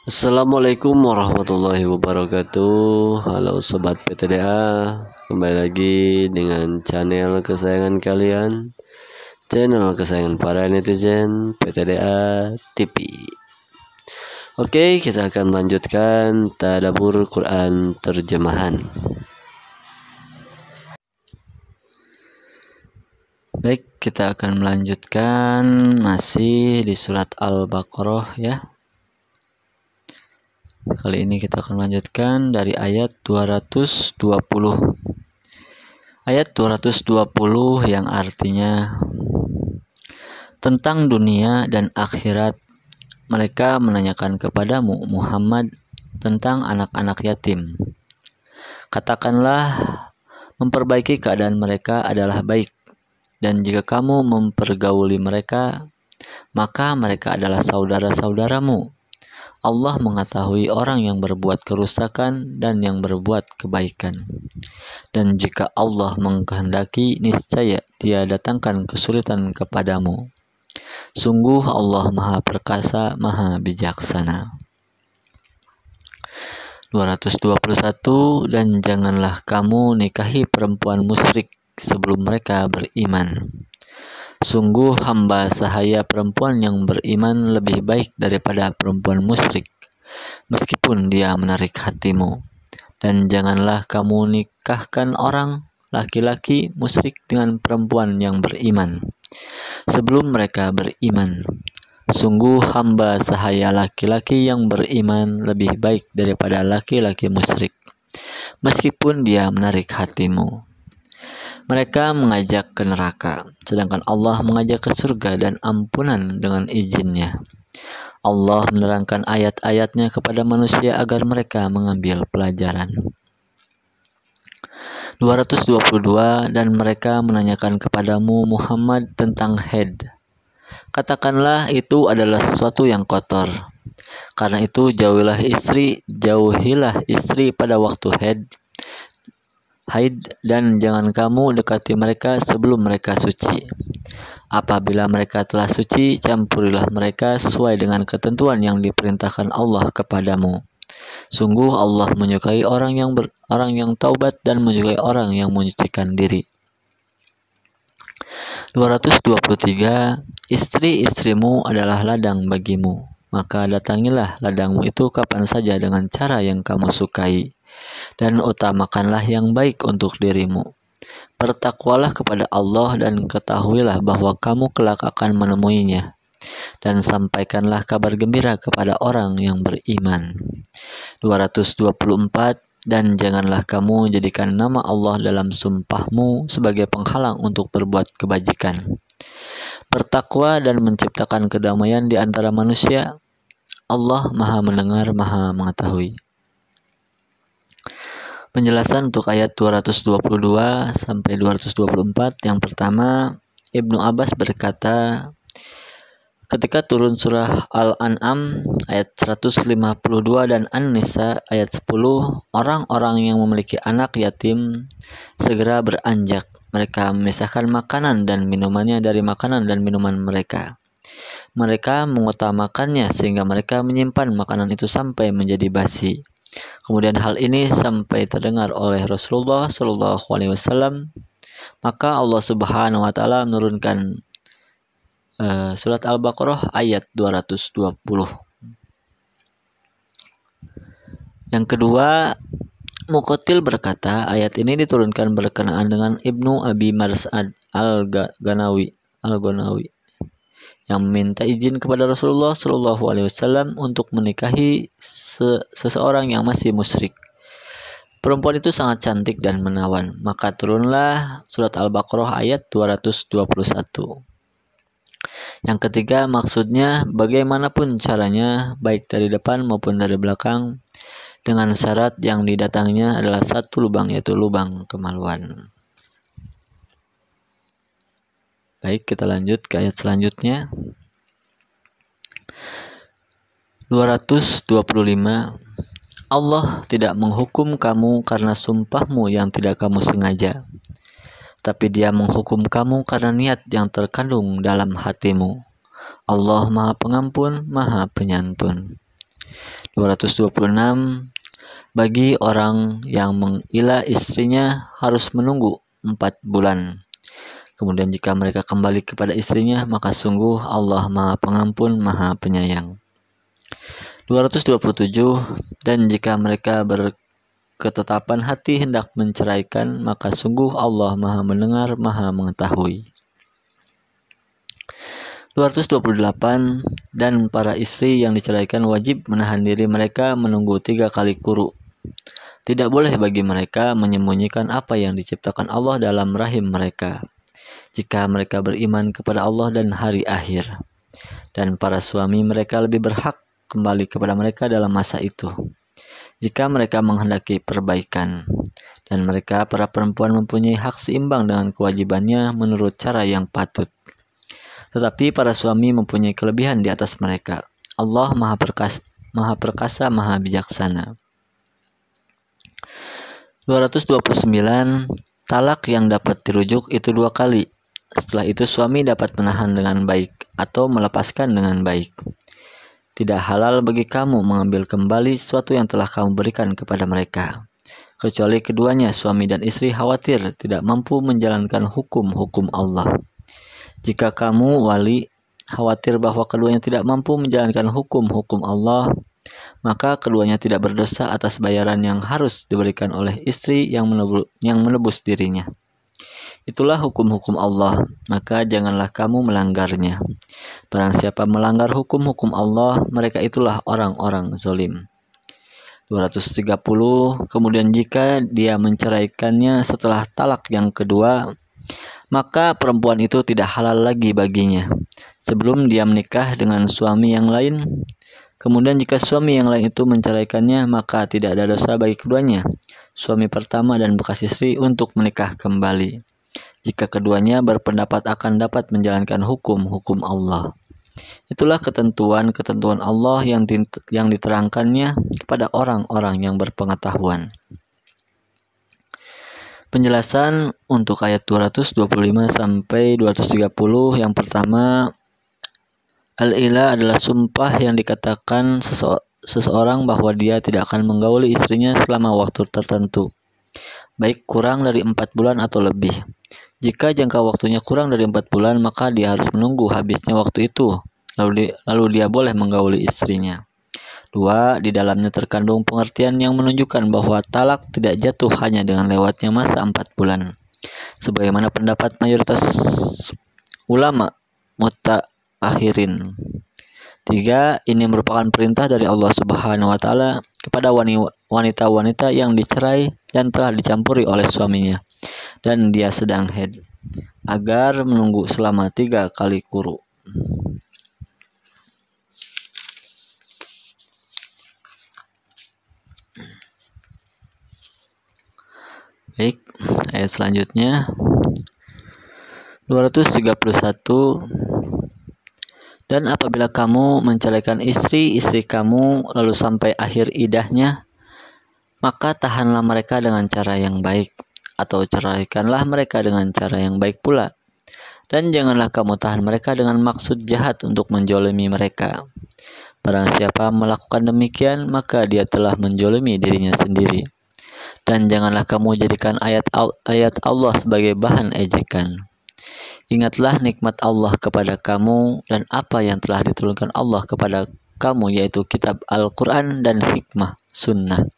Assalamualaikum warahmatullahi wabarakatuh. Halo sobat PTDA, kembali lagi dengan channel kesayangan kalian, channel kesayangan para netizen PTDA TV. Oke, kita akan melanjutkan tadabbur Quran terjemahan. Baik, kita akan melanjutkan masih di surat Al-Baqarah ya. Kali ini kita akan melanjutkan dari ayat 220. Ayat 220 yang artinya, tentang dunia dan akhirat mereka menanyakan kepadamu Muhammad tentang anak-anak yatim. Katakanlah, memperbaiki keadaan mereka adalah baik, dan jika kamu mempergauli mereka, maka mereka adalah saudara-saudaramu. Allah mengetahui orang yang berbuat kerusakan dan yang berbuat kebaikan. Dan jika Allah mengkehendaki, niscaya Dia datangkan kesulitan kepadamu. Sungguh Allah Maha Perkasa, Maha Bijaksana. 221. Dan janganlah kamu nikahi perempuan musyrik sebelum mereka beriman. Sungguh hamba sahaya perempuan yang beriman lebih baik daripada perempuan musyrik, meskipun dia menarik hatimu. Dan janganlah kamu nikahkan orang laki-laki musyrik dengan perempuan yang beriman sebelum mereka beriman. Sungguh hamba sahaya laki-laki yang beriman lebih baik daripada laki-laki musyrik, meskipun dia menarik hatimu. Mereka mengajak ke neraka, sedangkan Allah mengajak ke surga dan ampunan dengan izinnya. Allah menerangkan ayat-ayatnya kepada manusia agar mereka mengambil pelajaran. 222. Dan mereka menanyakan kepadamu Muhammad tentang haid. Katakanlah, itu adalah sesuatu yang kotor. Karena itu jauhilah istri pada waktu haid, dan jangan kamu dekati mereka sebelum mereka suci. Apabila mereka telah suci, campurilah mereka sesuai dengan ketentuan yang diperintahkan Allah kepadamu. Sungguh Allah menyukai orang yang taubat dan menyukai orang yang menyucikan diri. 223. Istri-istrimu adalah ladang bagimu, maka datangilah ladangmu itu kapan saja dengan cara yang kamu sukai, dan utamakanlah yang baik untuk dirimu. Bertakwalah kepada Allah dan ketahuilah bahwa kamu kelak akan menemuinya. Dan sampaikanlah kabar gembira kepada orang yang beriman. 224. Dan janganlah kamu jadikan nama Allah dalam sumpahmu sebagai penghalang untuk berbuat kebajikan. Bertakwa dan menciptakan kedamaian di antara manusia. Allah Maha Mendengar, Maha Mengetahui. Penjelasan untuk ayat 222 sampai 224. Yang pertama, Ibnu Abbas berkata, ketika turun surah Al-An'am ayat 152 dan An-Nisa ayat 10, orang-orang yang memiliki anak yatim segera beranjak. Mereka memisahkan makanan dan minumannya dari makanan dan minuman mereka. Mereka mengutamakannya sehingga mereka menyimpan makanan itu sampai menjadi basi. Kemudian hal ini sampai terdengar oleh Rasulullah SAW, maka Allah Subhanahu wa Ta'ala menurunkan surat Al-Baqarah ayat 220. Yang kedua, Muqatil berkata, ayat ini diturunkan berkenaan dengan Ibnu Abi Marsad Al-Ghanawi yang meminta izin kepada Rasulullah SAW untuk menikahi seseorang yang masih musyrik. Perempuan itu sangat cantik dan menawan, maka turunlah surat Al-Baqarah ayat 221. Yang ketiga, maksudnya bagaimanapun caranya, baik dari depan maupun dari belakang, dengan syarat yang didatanginya adalah satu lubang, yaitu lubang kemaluan. Baik, kita lanjut ke ayat selanjutnya. 225. Allah tidak menghukum kamu karena sumpahmu yang tidak kamu sengaja, tapi Dia menghukum kamu karena niat yang terkandung dalam hatimu. Allah Maha Pengampun, Maha Penyantun. 226. Bagi orang yang mengilah istrinya harus menunggu 4 bulan. Kemudian jika mereka kembali kepada istrinya, maka sungguh Allah Maha Pengampun, Maha Penyayang. 227. Dan jika mereka berketetapan hati hendak menceraikan, maka sungguh Allah Maha Mendengar, Maha Mengetahui. 228. Dan para istri yang diceraikan wajib menahan diri mereka menunggu 3 kali quru. Tidak boleh bagi mereka menyembunyikan apa yang diciptakan Allah dalam rahim mereka, jika mereka beriman kepada Allah dan hari akhir. Dan para suami mereka lebih berhak kembali kepada mereka dalam masa itu, jika mereka menghendaki perbaikan. Dan mereka, para perempuan, mempunyai hak seimbang dengan kewajibannya menurut cara yang patut. Tetapi para suami mempunyai kelebihan di atas mereka. Allah Maha Perkasa, Maha Bijaksana. 229. Talak yang dapat dirujuk itu 2 kali. Setelah itu suami dapat menahan dengan baik atau melepaskan dengan baik. Tidak halal bagi kamu mengambil kembali sesuatu yang telah kamu berikan kepada mereka, kecuali keduanya, suami dan istri, khawatir tidak mampu menjalankan hukum-hukum Allah. Jika kamu wali khawatir bahwa keduanya tidak mampu menjalankan hukum-hukum Allah, maka keduanya tidak berdosa atas bayaran yang harus diberikan oleh istri yang menebus dirinya. Itulah hukum-hukum Allah, maka janganlah kamu melanggarnya. Barang siapa melanggar hukum-hukum Allah, mereka itulah orang-orang zalim. 230. Kemudian jika dia menceraikannya setelah talak yang kedua, maka perempuan itu tidak halal lagi baginya sebelum dia menikah dengan suami yang lain. Kemudian jika suami yang lain itu menceraikannya, maka tidak ada dosa bagi keduanya, suami pertama dan bekas istri, untuk menikah kembali, jika keduanya berpendapat akan dapat menjalankan hukum-hukum Allah. Itulah ketentuan-ketentuan Allah yang diterangkannya kepada orang-orang yang berpengetahuan. Penjelasan untuk ayat 225 sampai 230. Yang pertama, al-ilah adalah sumpah yang dikatakan seseorang bahwa dia tidak akan menggauli istrinya selama waktu tertentu, baik kurang dari 4 bulan atau lebih. Jika jangka waktunya kurang dari 4 bulan, maka dia harus menunggu habisnya waktu itu, lalu dia boleh menggauli istrinya. 2. Di dalamnya terkandung pengertian yang menunjukkan bahwa talak tidak jatuh hanya dengan lewatnya masa 4 bulan, sebagaimana pendapat mayoritas ulama mutaakhirin. 3. Ini merupakan perintah dari Allah Subhanahu wa Ta'ala kepada wanita-wanita yang dicerai dan telah dicampuri oleh suaminya, dan dia sedang haid, agar menunggu selama 3 kali quru. Baik, ayat selanjutnya 231. Dan apabila kamu menceraikan istri-istri kamu lalu sampai akhir iddahnya, maka tahanlah mereka dengan cara yang baik, atau ceraikanlah mereka dengan cara yang baik pula. Dan janganlah kamu tahan mereka dengan maksud jahat untuk menzalimi mereka. Barang siapa melakukan demikian, maka dia telah menzalimi dirinya sendiri. Dan janganlah kamu jadikan ayat Allah sebagai bahan ejekan. Ingatlah nikmat Allah kepada kamu dan apa yang telah diturunkan Allah kepada kamu, yaitu kitab Al-Quran dan hikmah sunnah,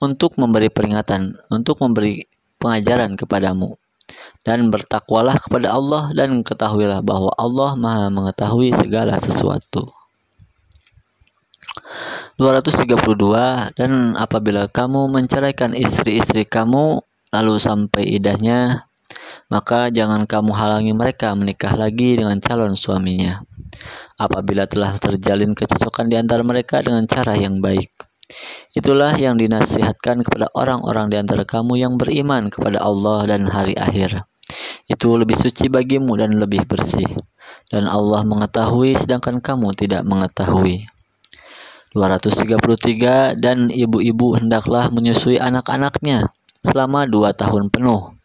untuk memberi peringatan, untuk memberi pengajaran kepadamu. Dan bertakwalah kepada Allah, dan ketahuilah bahwa Allah Maha Mengetahui segala sesuatu. 232. Dan apabila kamu menceraikan istri-istri kamu lalu sampai iddahnya, maka jangan kamu halangi mereka menikah lagi dengan calon suaminya, apabila telah terjalin kecocokan di antara mereka dengan cara yang baik. Itulah yang dinasihatkan kepada orang-orang di antara kamu yang beriman kepada Allah dan hari akhir. Itu lebih suci bagimu dan lebih bersih, dan Allah mengetahui sedangkan kamu tidak mengetahui. 233. Dan ibu-ibu hendaklah menyusui anak-anaknya selama 2 tahun penuh,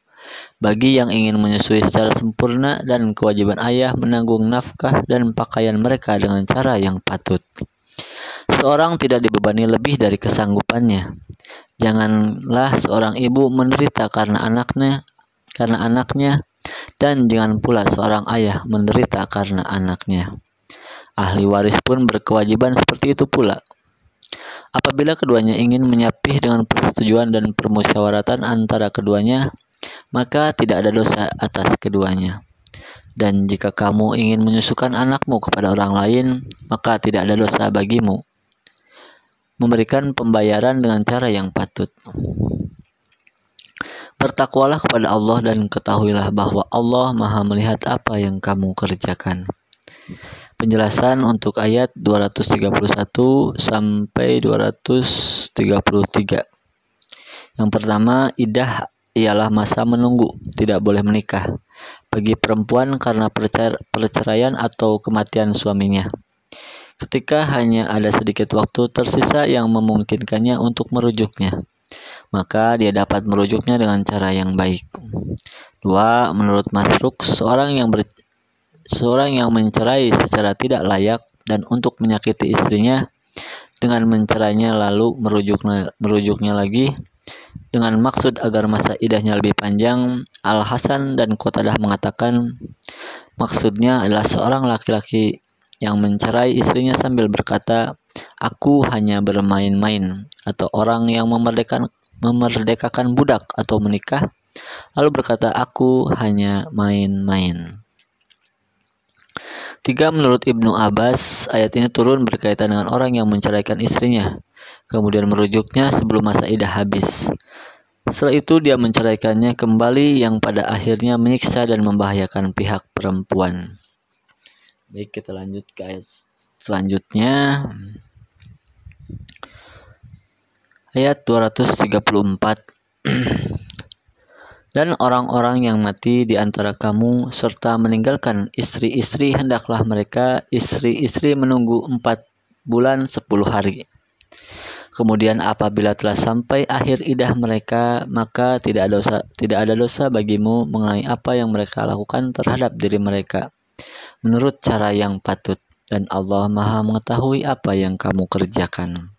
bagi yang ingin menyusui secara sempurna, dan kewajiban ayah menanggung nafkah dan pakaian mereka dengan cara yang patut. Seorang tidak dibebani lebih dari kesanggupannya. Janganlah seorang ibu menderita karena anaknya, dan jangan pula seorang ayah menderita karena anaknya. Ahli waris pun berkewajiban seperti itu pula. Apabila keduanya ingin menyapih dengan persetujuan dan permusyawaratan antara keduanya, maka tidak ada dosa atas keduanya. Dan jika kamu ingin menyusukan anakmu kepada orang lain, maka tidak ada dosa bagimu memberikan pembayaran dengan cara yang patut. Bertakwalah kepada Allah dan ketahuilah bahwa Allah Maha melihat apa yang kamu kerjakan. Penjelasan untuk ayat 231 sampai 233. Yang pertama, iddah ialah masa menunggu, tidak boleh menikah bagi perempuan karena perceraian atau kematian suaminya. Ketika hanya ada sedikit waktu tersisa yang memungkinkannya untuk merujuknya, maka dia dapat merujuknya dengan cara yang baik. 2. Menurut Masruk, seorang yang mencerai secara tidak layak dan untuk menyakiti istrinya dengan mencerainya lalu merujuknya lagi dengan maksud agar masa iddahnya lebih panjang. Al-Hasan dan Qatadah mengatakan maksudnya adalah seorang laki-laki yang mencerai istrinya sambil berkata, "Aku hanya bermain-main," atau orang yang memerdekakan budak atau menikah lalu berkata, "Aku hanya main-main." 3. Menurut Ibnu Abbas, ayat ini turun berkaitan dengan orang yang menceraikan istrinya, kemudian merujuknya sebelum masa iddah habis. Setelah itu dia menceraikannya kembali yang pada akhirnya menyiksa dan membahayakan pihak perempuan. Baik, kita lanjut ke ayat selanjutnya. Ayat 234. Dan orang-orang yang mati di antara kamu serta meninggalkan istri-istri, hendaklah mereka istri-istri menunggu 4 bulan 10 hari. Kemudian apabila telah sampai akhir iddah mereka, maka tidak ada dosa bagimu mengenai apa yang mereka lakukan terhadap diri mereka menurut cara yang patut, dan Allah Maha mengetahui apa yang kamu kerjakan.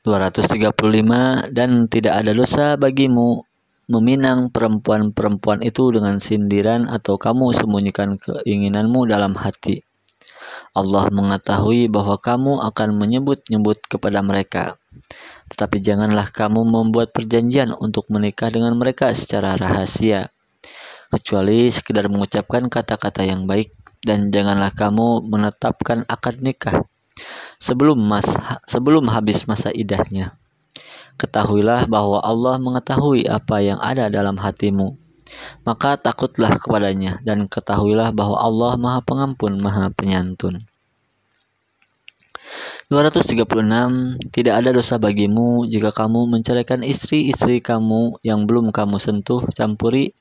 235. Dan tidak ada dosa bagimu meminang perempuan-perempuan itu dengan sindiran atau kamu sembunyikan keinginanmu dalam hati. Allah mengetahui bahwa kamu akan menyebut-nyebut kepada mereka. Tetapi janganlah kamu membuat perjanjian untuk menikah dengan mereka secara rahasia, kecuali sekedar mengucapkan kata-kata yang baik, dan janganlah kamu menetapkan akad nikah sebelum habis masa iddahnya. Ketahuilah bahwa Allah mengetahui apa yang ada dalam hatimu, maka takutlah kepadanya, dan ketahuilah bahwa Allah Maha Pengampun, Maha Penyantun. 236. Tidak ada dosa bagimu jika kamu menceraikan istri-istri kamu yang belum kamu sentuh, campuri,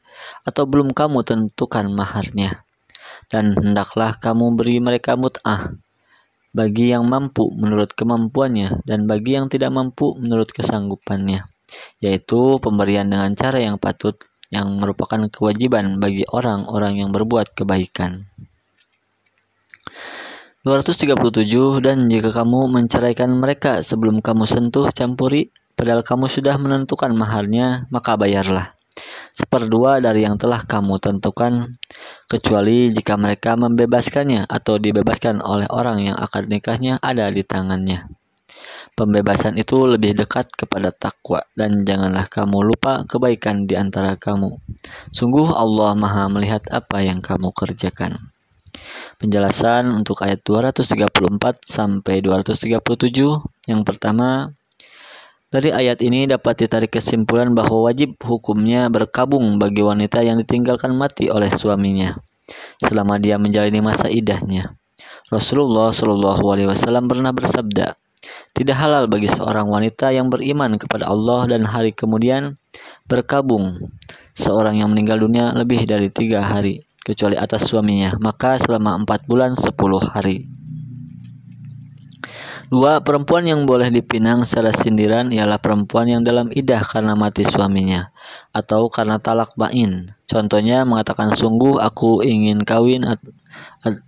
atau belum kamu tentukan maharnya. Dan hendaklah kamu beri mereka mut'ah bagi yang mampu menurut kemampuannya, dan bagi yang tidak mampu menurut kesanggupannya, yaitu pemberian dengan cara yang patut, yang merupakan kewajiban bagi orang-orang yang berbuat kebaikan. 237. Dan jika kamu menceraikan mereka sebelum kamu sentuh, campuri, padahal kamu sudah menentukan maharnya, maka bayarlah 1/2 dari yang telah kamu tentukan, kecuali jika mereka membebaskannya atau dibebaskan oleh orang yang akad nikahnya ada di tangannya. Pembebasan itu lebih dekat kepada takwa, dan janganlah kamu lupa kebaikan di antara kamu. Sungguh Allah Maha melihat apa yang kamu kerjakan. Penjelasan untuk ayat 234 sampai 237. Yang pertama, dari ayat ini dapat ditarik kesimpulan bahwa wajib hukumnya berkabung bagi wanita yang ditinggalkan mati oleh suaminya selama dia menjalani masa iddahnya. Rasulullah SAW pernah bersabda, "Tidak halal bagi seorang wanita yang beriman kepada Allah dan hari kemudian berkabung seorang yang meninggal dunia lebih dari 3 hari, kecuali atas suaminya, maka selama 4 bulan 10 hari." 2. Perempuan yang boleh dipinang secara sindiran ialah perempuan yang dalam iddah karena mati suaminya atau karena talak bain. Contohnya mengatakan sungguh aku ingin kawin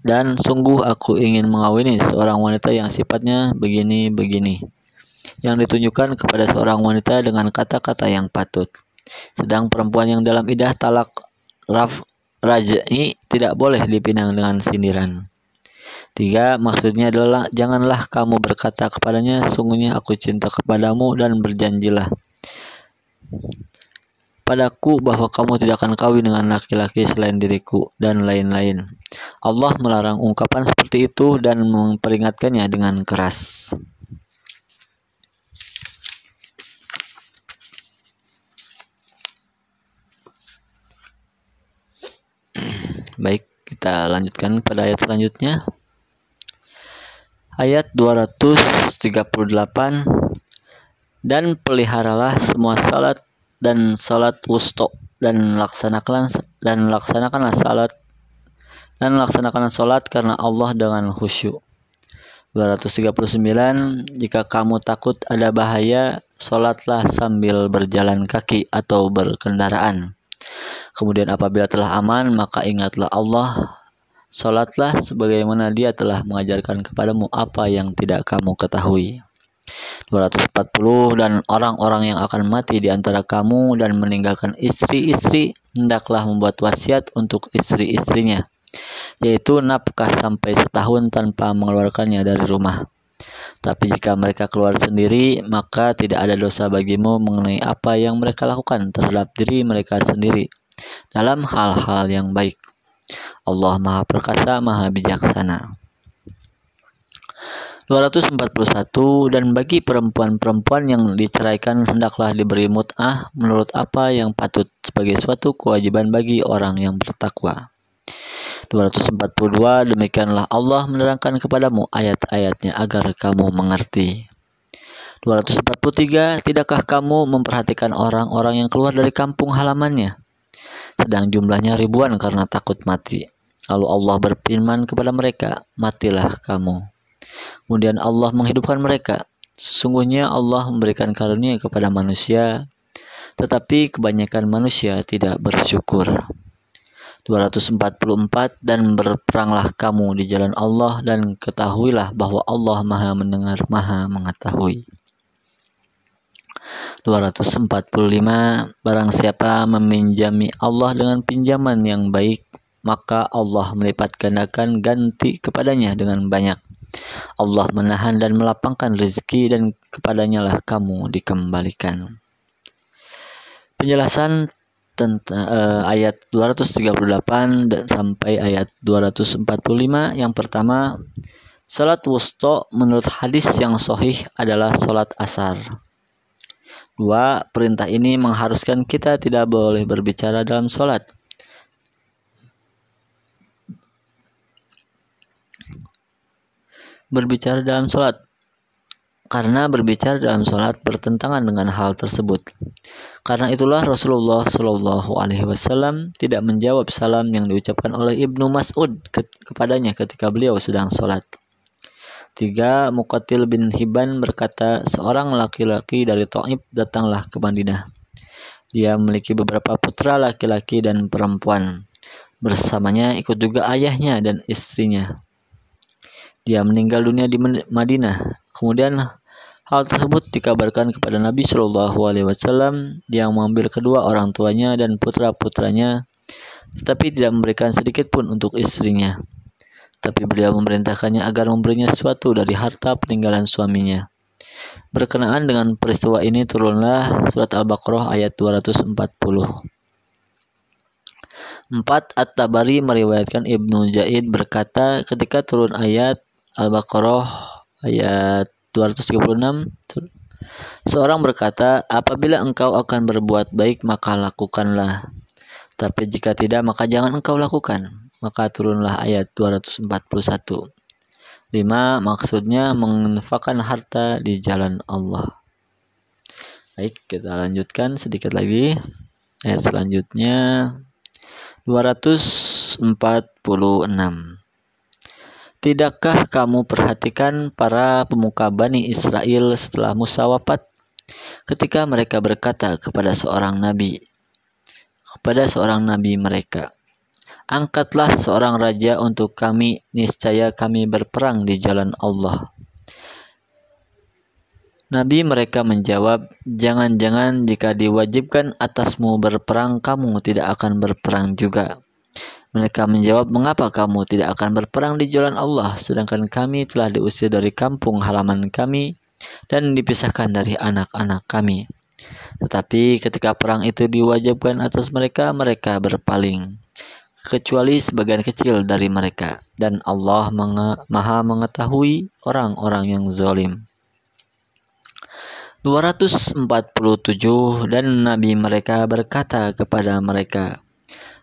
dan sungguh aku ingin mengawini seorang wanita yang sifatnya begini-begini, yang ditunjukkan kepada seorang wanita dengan kata-kata yang patut. Sedang perempuan yang dalam iddah talak raj'i tidak boleh dipinang dengan sindiran. 3. Maksudnya adalah janganlah kamu berkata kepadanya sungguhnya aku cinta kepadamu dan berjanjilah padaku bahwa kamu tidak akan kawin dengan laki-laki selain diriku dan lain-lain. Allah melarang ungkapan seperti itu dan memperingatkannya dengan keras. Baik, kita lanjutkan pada ayat selanjutnya. Ayat 238. Dan peliharalah semua salat dan salat wusta dan laksanakanlah salat karena Allah dengan khusyuk. 239. Jika kamu takut ada bahaya, salatlah sambil berjalan kaki atau berkendaraan. Kemudian apabila telah aman, maka ingatlah Allah. Salatlah sebagaimana Dia telah mengajarkan kepadamu apa yang tidak kamu ketahui. 240. Dan orang-orang yang akan mati di antara kamu dan meninggalkan istri-istri, hendaklah membuat wasiat untuk istri-istrinya, yaitu nafkah sampai setahun tanpa mengeluarkannya dari rumah. Tapi jika mereka keluar sendiri, maka tidak ada dosa bagimu mengenai apa yang mereka lakukan terhadap diri mereka sendiri dalam hal-hal yang baik. Allah Maha Perkasa, Maha Bijaksana. 241. Dan bagi perempuan-perempuan yang diceraikan hendaklah diberi mut'ah menurut apa yang patut sebagai suatu kewajiban bagi orang yang bertakwa. 242. Demikianlah Allah menerangkan kepadamu ayat-ayatnya agar kamu mengerti. 243. Tidakkah kamu memperhatikan orang-orang yang keluar dari kampung halamannya, sedang jumlahnya ribuan karena takut mati. Lalu Allah berfirman kepada mereka, matilah kamu. Kemudian Allah menghidupkan mereka. Sesungguhnya Allah memberikan karunia kepada manusia, tetapi kebanyakan manusia tidak bersyukur. 244. Dan berperanglah kamu di jalan Allah dan ketahuilah bahwa Allah Maha Mendengar, Maha Mengetahui. 245. Barang siapa meminjami Allah dengan pinjaman yang baik, maka Allah melipat gandakan ganti kepadanya dengan banyak. Allah menahan dan melapangkan rezeki dan kepadanya lah kamu dikembalikan. Penjelasan tentang ayat 238 sampai ayat 245. Yang pertama, salat wusta menurut hadis yang sahih adalah salat asar. 2. Perintah ini mengharuskan kita tidak boleh berbicara dalam salat. Karena berbicara dalam salat bertentangan dengan hal tersebut. Karena itulah Rasulullah Shallallahu Alaihi Wasallam tidak menjawab salam yang diucapkan oleh Ibnu Mas'ud kepadanya ketika beliau sedang salat. 3. Muqatil bin Hibban berkata, seorang laki-laki dari Thaif datanglah ke Madinah. Dia memiliki beberapa putra laki-laki dan perempuan. Bersamanya ikut juga ayahnya dan istrinya. Dia meninggal dunia di Madinah. Kemudian hal tersebut dikabarkan kepada Nabi Shallallahu Alaihi Wasallam. Dia mengambil kedua orang tuanya dan putra-putranya, tetapi tidak memberikan sedikit pun untuk istrinya. Tapi beliau memerintahkannya agar memberinya sesuatu dari harta peninggalan suaminya. Berkenaan dengan peristiwa ini turunlah surat Al-Baqarah ayat 240. 4. At-Tabari meriwayatkan Ibnu Zaid berkata, ketika turun ayat Al-Baqarah ayat 236, seorang berkata, apabila engkau akan berbuat baik maka lakukanlah, tapi jika tidak maka jangan engkau lakukan. Maka turunlah ayat 241. 5. Maksudnya menginfakkan harta di jalan Allah. Baik, kita lanjutkan sedikit lagi. Ayat selanjutnya 246. Tidakkah kamu perhatikan para pemuka Bani Israel setelah Musa wafat? Ketika mereka berkata kepada seorang nabi mereka, angkatlah seorang raja untuk kami, niscaya kami berperang di jalan Allah. Nabi mereka menjawab, jangan-jangan jika diwajibkan atasmu berperang, kamu tidak akan berperang juga. Mereka menjawab, mengapa kamu tidak akan berperang di jalan Allah, sedangkan kami telah diusir dari kampung halaman kami dan dipisahkan dari anak-anak kami. Tetapi ketika perang itu diwajibkan atas mereka, mereka berpaling, kecuali sebagian kecil dari mereka, dan Allah maha mengetahui orang-orang yang zalim. 247. Dan Nabi mereka berkata kepada mereka,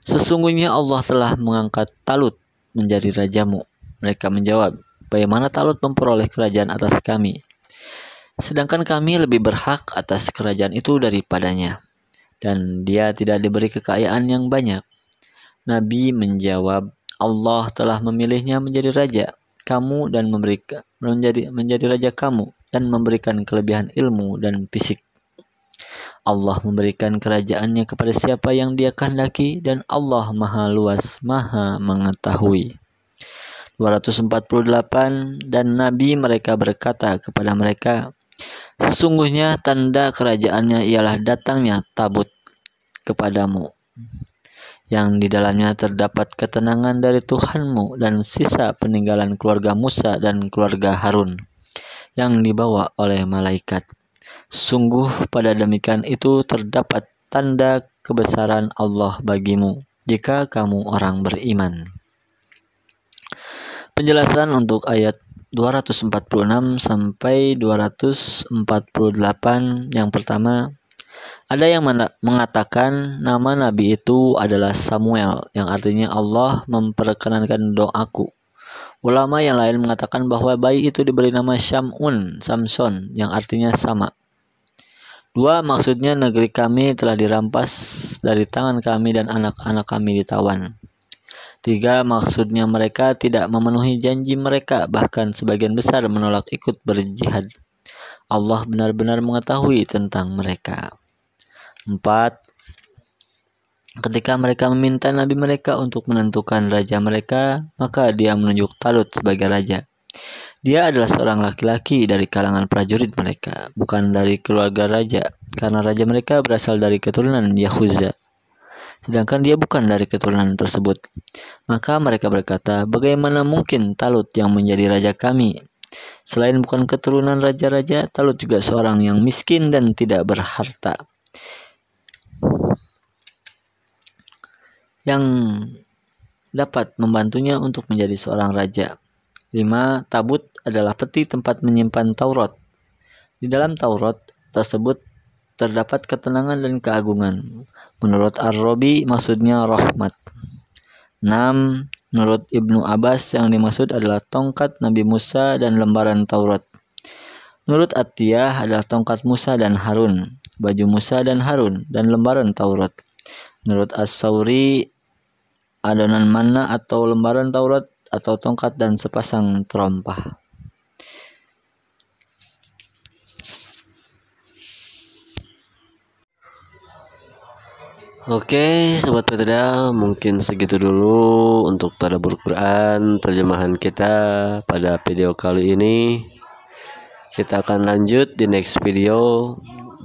sesungguhnya Allah telah mengangkat Talut menjadi rajamu. Mereka menjawab, bagaimana Talut memperoleh kerajaan atas kami, sedangkan kami lebih berhak atas kerajaan itu daripadanya, dan dia tidak diberi kekayaan yang banyak. Nabi menjawab, Allah telah memilihnya menjadi raja kamu dan menjadi raja kamu dan memberikan kelebihan ilmu dan fisik. Allah memberikan kerajaannya kepada siapa yang Dia kehendaki, dan Allah Maha Luas, Maha Mengetahui. 248. Dan Nabi mereka berkata kepada mereka, sesungguhnya tanda kerajaannya ialah datangnya tabut kepadamu, yang di dalamnya terdapat ketenangan dari Tuhanmu dan sisa peninggalan keluarga Musa dan keluarga Harun yang dibawa oleh malaikat. Sungguh pada demikian itu terdapat tanda kebesaran Allah bagimu jika kamu orang beriman. Penjelasan untuk ayat 246 sampai 248. Yang pertama, ada yang mengatakan nama nabi itu adalah Samuel, yang artinya Allah memperkenankan doaku. Ulama yang lain mengatakan bahwa bayi itu diberi nama Samson, yang artinya sama. 2. Maksudnya negeri kami telah dirampas dari tangan kami dan anak-anak kami ditawan. 3. Maksudnya mereka tidak memenuhi janji mereka, bahkan sebagian besar menolak ikut berjihad. Allah benar-benar mengetahui tentang mereka. 4. Ketika mereka meminta nabi mereka untuk menentukan raja mereka, maka dia menunjuk Talut sebagai raja. Dia adalah seorang laki-laki dari kalangan prajurit mereka, bukan dari keluarga raja, karena raja mereka berasal dari keturunan Yahuza, sedangkan dia bukan dari keturunan tersebut. Maka mereka berkata, bagaimana mungkin Talut yang menjadi raja kami? Selain bukan keturunan raja-raja, Talut juga seorang yang miskin dan tidak berharta, yang dapat membantunya untuk menjadi seorang raja. 5. Tabut adalah peti tempat menyimpan Taurat. Di dalam Taurat tersebut terdapat ketenangan dan keagungan. Menurut Ar-Rabi maksudnya rahmat. 6. Menurut Ibnu Abbas yang dimaksud adalah tongkat Nabi Musa dan lembaran Taurat. Menurut Atiyah adalah tongkat Musa dan Harun, baju Musa dan Harun, dan lembaran Taurat. Menurut As-Sauri, adonan manna atau lembaran Taurat atau tongkat dan sepasang terompah. Oke, Sobat Peteda, mungkin segitu dulu untuk Tadabbur Quran terjemahan kita pada video kali ini. Kita akan lanjut di next video.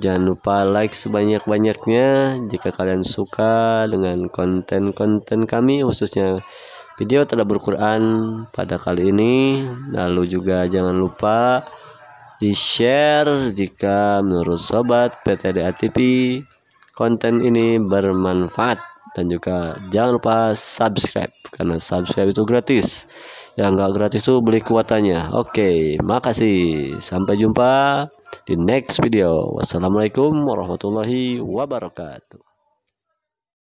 Jangan lupa like sebanyak-banyaknya jika kalian suka dengan konten-konten kami, khususnya video Tadabbur Quran pada kali ini. Lalu juga jangan lupa di-share jika menurut Sobat PTDA TV konten ini bermanfaat, dan juga jangan lupa subscribe, karena subscribe itu gratis. Yang nggak gratis itu beli kuotanya. Oke, makasih. Sampai jumpa di next video. Wassalamualaikum warahmatullahi wabarakatuh.